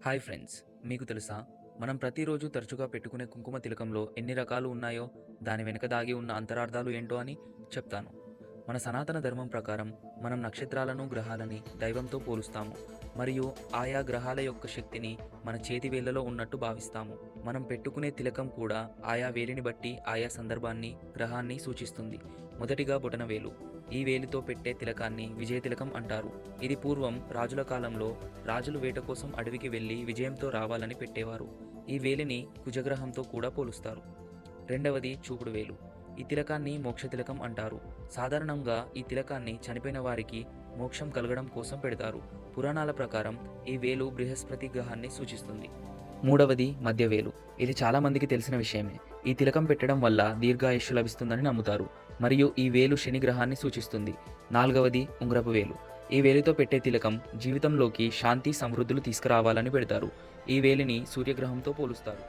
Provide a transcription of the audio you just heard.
Hi friends, మీకు తెలుసా? మనం ప్రతిరోజు తరచుగా పెట్టుకునే కుంకుమ తిలకంలో ఎన్ని రకాలు ఉన్నాయో, దాని వెనుక దాగి ఉన్న అంతరార్థాలు ఏంటో అని చెప్తాను. మన సనాతన ధర్మం ప్రకారం మనం నక్షత్రాలను, గ్రహాలని దైవంతో పోలుస్తాము. మరియు ఆయా గ్రహాల యొక్క శక్తిని మన చేతి వేళ్లలో ఉన్నట్టు భావిస్తాము. మనం పెట్టుకునే తిలకం కూడా ఆయా వేలిని బట్టి ఆయా సందర్భాన్ని, గ్రహాన్ని సూచిస్తుంది. మొదటిగా బొటనవేలు. ఈ వేలితో పెట్టే తిలకాన్ని విజయ తిలకం అంటారు. ఇది పూర్వం రాజుల కాలంలో రాజులు వేట కోసం అడవికి వెళ్లి విజయంతో రావాలని పెట్టేవారు. ఈ వేలిని కుజగ్రహంతో కూడా పోలుస్తారు. రెండవది చూపుడు వేలు. ఈ తిలకాన్ని మోక్ష తిలకం అంటారు. సాధారణంగా ఈ తిలకాన్ని చనిపోయిన వారికి మోక్షం కలగడం కోసం పెడతారు. పురాణాల ప్రకారం ఈ వేలు బృహస్పతి గ్రహాన్ని సూచిస్తుంది. మూడవది మధ్యవేలు. ఇది చాలా మందికి తెలిసిన విషయమే. ఈ తిలకం పెట్టడం వల్ల దీర్ఘాయుష్షు లభిస్తుందని నమ్ముతారు. మరియు ఈ వేలు శని గ్రహాన్ని సూచిస్తుంది. నాలుగవది ఉంగరపు వేలు. ఈ వేలితో పెట్టే తిలకం జీవితంలోకి శాంతి, సమృద్ధులు తీసుకురావాలని పెడతారు. ఈ వేలిని సూర్యగ్రహంతో పోలుస్తారు.